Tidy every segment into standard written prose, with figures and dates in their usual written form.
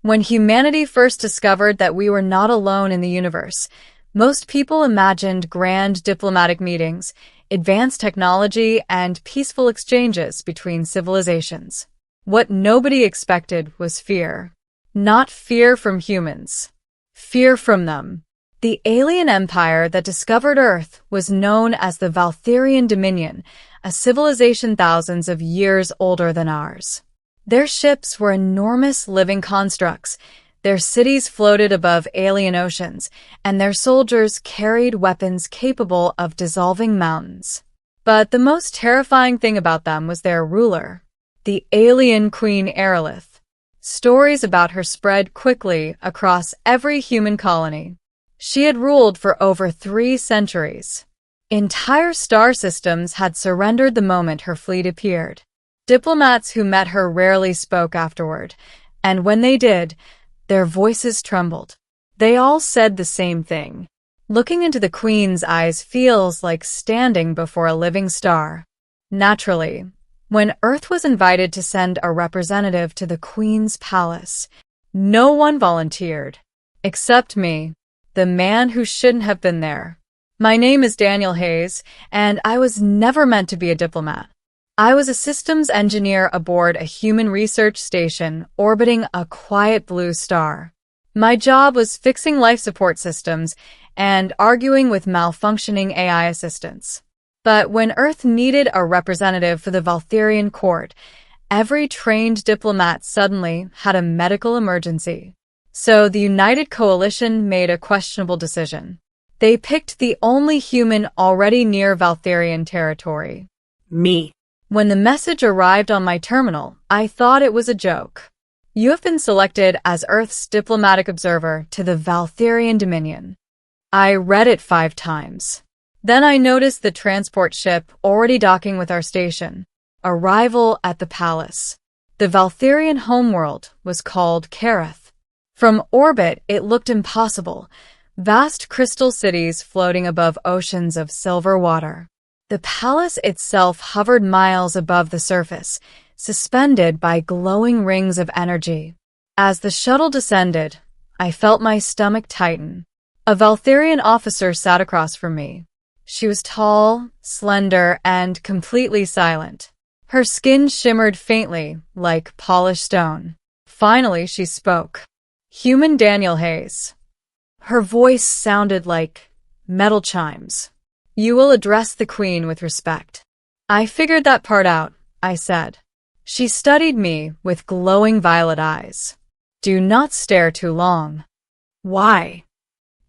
When humanity first discovered that we were not alone in the universe, most people imagined grand diplomatic meetings, advanced technology, and peaceful exchanges between civilizations. What nobody expected was fear. Not fear from humans. Fear from them. The alien empire that discovered Earth was known as the Valtherian Dominion, a civilization thousands of years older than ours. Their ships were enormous living constructs. Their cities floated above alien oceans, and their soldiers carried weapons capable of dissolving mountains. But the most terrifying thing about them was their ruler, the alien Queen Derelict. Stories about her spread quickly across every human colony. She had ruled for over 3 centuries. Entire star systems had surrendered the moment her fleet appeared. Diplomats who met her rarely spoke afterward, and when they did, their voices trembled. They all said the same thing. Looking into the Queen's eyes feels like standing before a living star. Naturally, when Earth was invited to send a representative to the Queen's palace, no one volunteered. Except me, the man who shouldn't have been there. My name is Daniel Hayes, and I was never meant to be a diplomat. I was a systems engineer aboard a human research station orbiting a quiet blue star. My job was fixing life support systems and arguing with malfunctioning AI assistants. But when Earth needed a representative for the Valtherian court, every trained diplomat suddenly had a medical emergency. So the United Coalition made a questionable decision. They picked the only human already near Valtherian territory. Me. When the message arrived on my terminal, I thought it was a joke. You have been selected as Earth's diplomatic observer to the Valtherian Dominion. I read it 5 times. Then I noticed the transport ship already docking with our station. Arrival at the palace. The Valtherian homeworld was called Kareth. From orbit, it looked impossible. Vast crystal cities floating above oceans of silver water. The palace itself hovered miles above the surface, suspended by glowing rings of energy. As the shuttle descended, I felt my stomach tighten. A Valtherian officer sat across from me. She was tall, slender, and completely silent. Her skin shimmered faintly, like polished stone. Finally, she spoke. Human Daniel Hayes. Her voice sounded like metal chimes. You will address the Queen with respect. I figured that part out, I said. She studied me with glowing violet eyes. Do not stare too long. Why?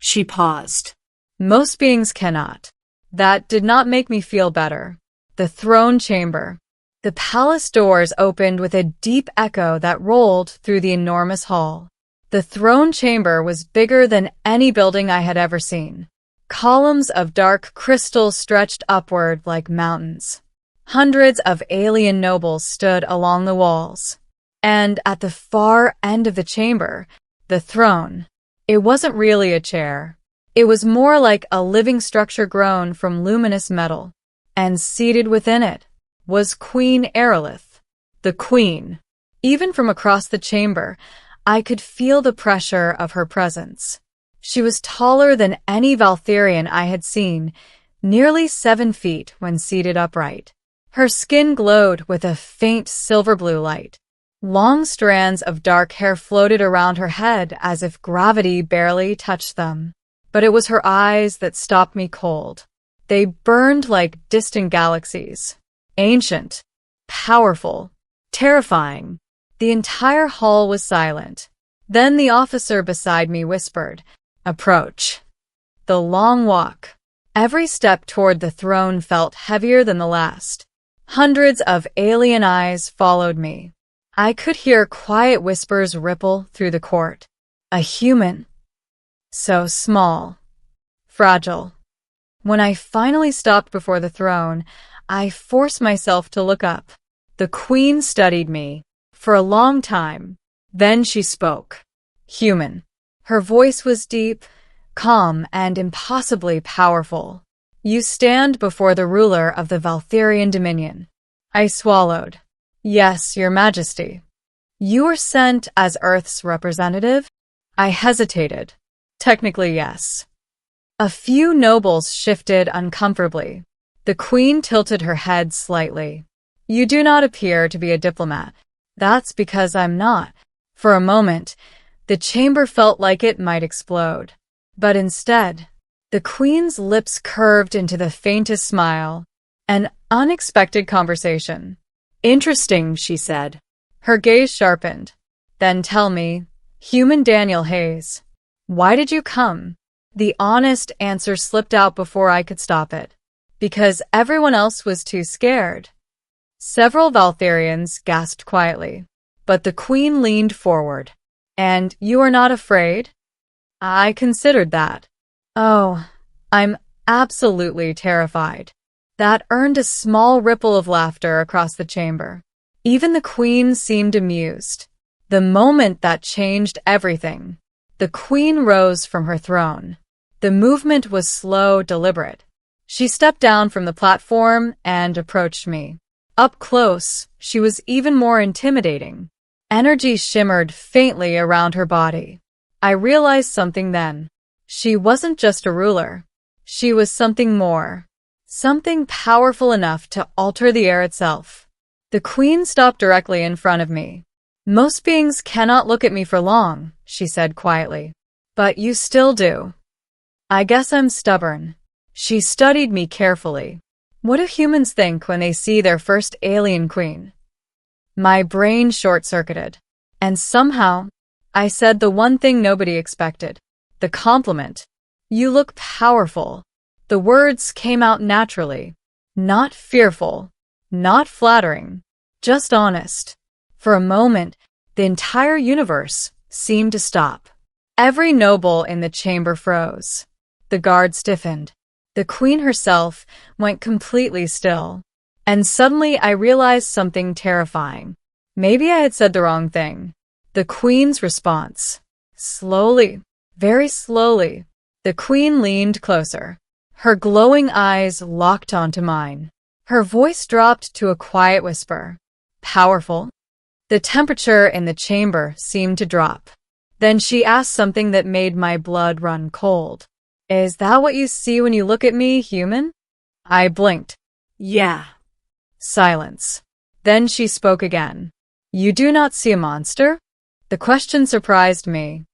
She paused. Most beings cannot. That did not make me feel better. The throne chamber. The palace doors opened with a deep echo that rolled through the enormous hall. The throne chamber was bigger than any building I had ever seen. Columns of dark crystal stretched upward like mountains. Hundreds of alien nobles stood along the walls. And at the far end of the chamber, the throne. It wasn't really a chair. It was more like a living structure grown from luminous metal. And seated within it was Queen Derelict, the Queen. Even from across the chamber, I could feel the pressure of her presence. She was taller than any Valtherian I had seen, nearly 7 feet when seated upright. Her skin glowed with a faint silver blue light. Long strands of dark hair floated around her head as if gravity barely touched them. But it was her eyes that stopped me cold. They burned like distant galaxies. Ancient, powerful, terrifying. The entire hall was silent. Then the officer beside me whispered, Approach. The long walk. Every step toward the throne felt heavier than the last. Hundreds of alien eyes followed me. I could hear quiet whispers ripple through the court. A human. So small. Fragile. When I finally stopped before the throne, I forced myself to look up. The Queen studied me for a long time. Then she spoke. Human. Her voice was deep, calm, and impossibly powerful. You stand before the ruler of the Valtherian Dominion. I swallowed. Yes, Your Majesty. You were sent as Earth's representative? I hesitated. Technically, yes. A few nobles shifted uncomfortably. The queen tilted her head slightly. You do not appear to be a diplomat. That's because I'm not. For a moment, the chamber felt like it might explode. But instead, the queen's lips curved into the faintest smile. An unexpected conversation. Interesting, she said. Her gaze sharpened. Then tell me, human Daniel Hayes, why did you come? The honest answer slipped out before I could stop it. Because everyone else was too scared. Several Valtherians gasped quietly, but the queen leaned forward. And you are not afraid? I considered that. Oh, I'm absolutely terrified. That earned a small ripple of laughter across the chamber. Even the queen seemed amused. The moment that changed everything. The queen rose from her throne. The movement was slow, deliberate. She stepped down from the platform and approached me. Up close, she was even more intimidating. Energy shimmered faintly around her body. I realized something then. She wasn't just a ruler. She was something more. Something powerful enough to alter the air itself. The queen stopped directly in front of me. Most beings cannot look at me for long, she said quietly. But you still do. I guess I'm stubborn. She studied me carefully. What do humans think when they see their first alien queen? My brain short-circuited. And somehow, I said the one thing nobody expected. The compliment. You look powerful. The words came out naturally. Not fearful. Not flattering. Just honest. For a moment, the entire universe seemed to stop. Every noble in the chamber froze. The guard stiffened. The queen herself went completely still. And suddenly I realized something terrifying. Maybe I had said the wrong thing. The queen's response. Slowly, very slowly, the queen leaned closer. Her glowing eyes locked onto mine. Her voice dropped to a quiet whisper. Powerful? The temperature in the chamber seemed to drop. Then she asked something that made my blood run cold. Is that what you see when you look at me, human? I blinked. Yeah. Silence. Then she spoke again. You do not see a monster? The question surprised me.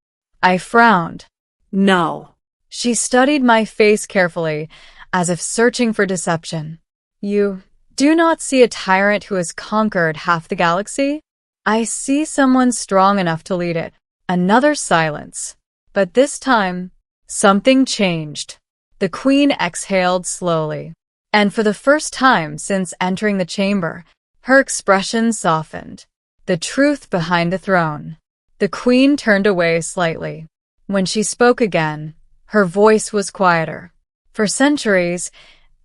I frowned. No. She studied my face carefully, as if searching for deception. You do not see a tyrant who has conquered half the galaxy? I see someone strong enough to lead it. Another silence. But this time, something changed. The queen exhaled slowly. And for the first time since entering the chamber, her expression softened. The truth behind the throne. The queen turned away slightly. When she spoke again, her voice was quieter. For centuries,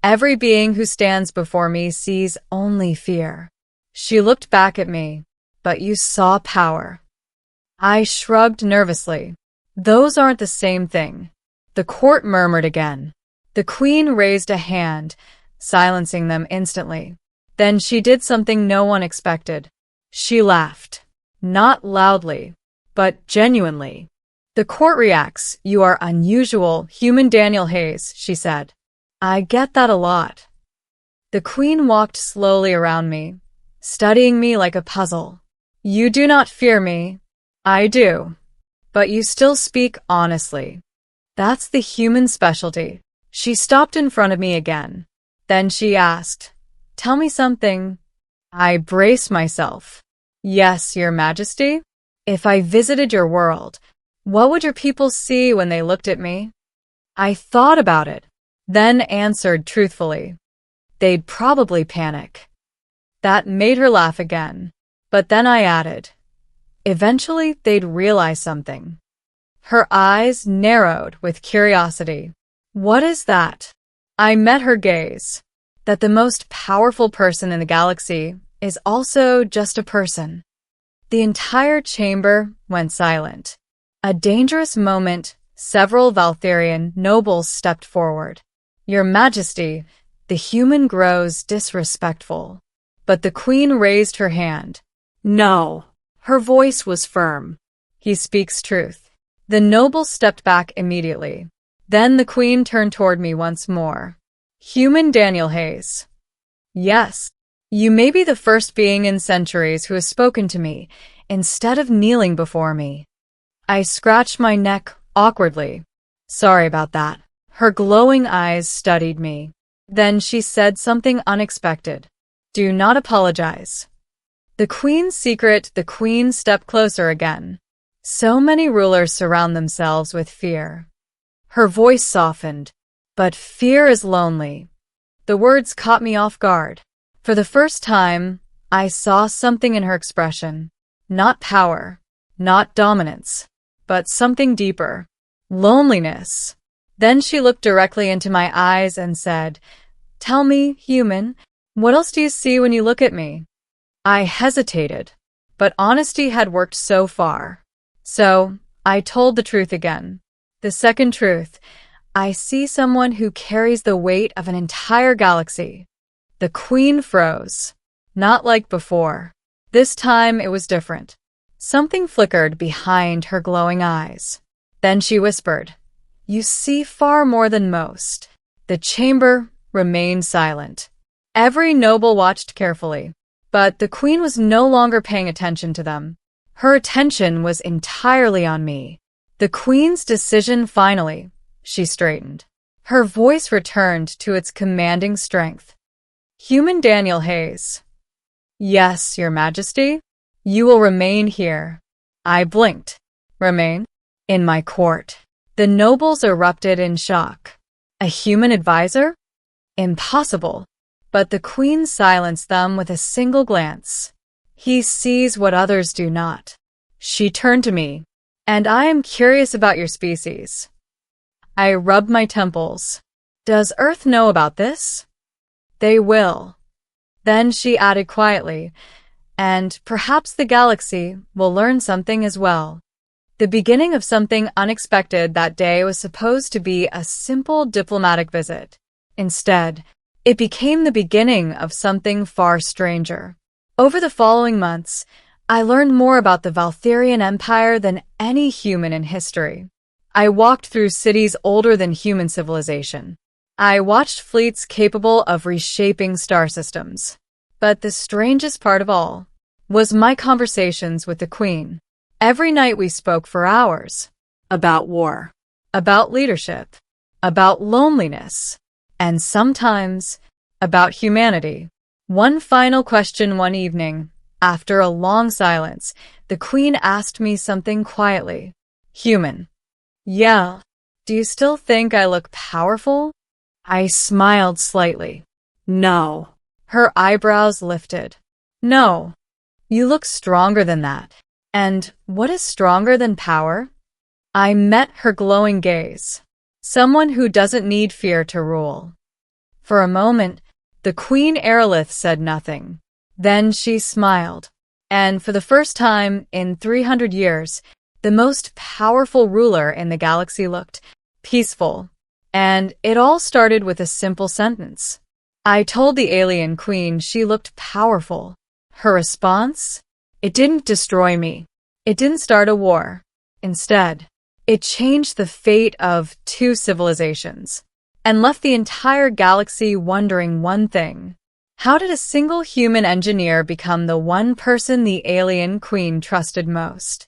every being who stands before me sees only fear. She looked back at me. But you saw power. I shrugged nervously. Those aren't the same thing. The court murmured again. The queen raised a hand, silencing them instantly. Then she did something no one expected. She laughed. Not loudly, but genuinely. The court reacts. You are unusual, human Daniel Hayes, she said. I get that a lot. The queen walked slowly around me, studying me like a puzzle. You do not fear me. I do. But you still speak honestly. That's the human specialty. She stopped in front of me again. Then she asked, Tell me something. I braced myself. Yes, Your Majesty. If I visited your world, what would your people see when they looked at me? I thought about it, then answered truthfully. They'd probably panic. That made her laugh again. But then I added, eventually they'd realize something. Her eyes narrowed with curiosity. What is that? I met her gaze. That the most powerful person in the galaxy is also just a person. The entire chamber went silent. A dangerous moment, several Valtherian nobles stepped forward. Your Majesty, the human grows disrespectful. But the queen raised her hand. No. Her voice was firm. He speaks truth. The noble stepped back immediately. Then the queen turned toward me once more. Human Daniel Hayes. Yes. You may be the first being in centuries who has spoken to me, instead of kneeling before me. I scratched my neck awkwardly. Sorry about that. Her glowing eyes studied me. Then she said something unexpected. Do not apologize. The queen's secret. The queen stepped closer again. So many rulers surround themselves with fear. Her voice softened. But fear is lonely. The words caught me off guard. For the first time, I saw something in her expression. Not power, not dominance, but something deeper. Loneliness. Then she looked directly into my eyes and said, Tell me, human, what else do you see when you look at me? I hesitated, but honesty had worked so far. So, I told the truth again. The second truth. I see someone who carries the weight of an entire galaxy. The queen froze. Not like before. This time it was different. Something flickered behind her glowing eyes. Then she whispered, You see far more than most. The chamber remained silent. Every noble watched carefully, but the queen was no longer paying attention to them. Her attention was entirely on me. The queen's decision finally. She straightened. Her voice returned to its commanding strength. Human Daniel Hayes. Yes, Your Majesty. You will remain here. I blinked. Remain? In my court. The nobles erupted in shock. A human advisor? Impossible. But the queen silenced them with a single glance. He sees what others do not. She turned to me. And I am curious about your species. I rubbed my temples. Does Earth know about this? They will. Then she added quietly, and perhaps the galaxy will learn something as well. The beginning of something unexpected that day was supposed to be a simple diplomatic visit. Instead, it became the beginning of something far stranger. Over the following months, I learned more about the Valtherian Empire than any human in history. I walked through cities older than human civilization. I watched fleets capable of reshaping star systems. But the strangest part of all was my conversations with the queen. Every night we spoke for hours. About war. About leadership. About loneliness. And sometimes about humanity. One final question one evening. After a long silence, the queen asked me something quietly. Human. Yeah. Do you still think I look powerful? I smiled slightly. No. Her eyebrows lifted. No. You look stronger than that. And what is stronger than power? I met her glowing gaze. Someone who doesn't need fear to rule. For a moment, the Queen Derelict said nothing. Then she smiled. And for the first time in 300 years, the most powerful ruler in the galaxy looked peaceful. And it all started with a simple sentence. I told the alien queen she looked powerful. Her response? It didn't destroy me. It didn't start a war. Instead, it changed the fate of 2 civilizations and left the entire galaxy wondering one thing. How did a single human engineer become the one person the alien queen trusted most?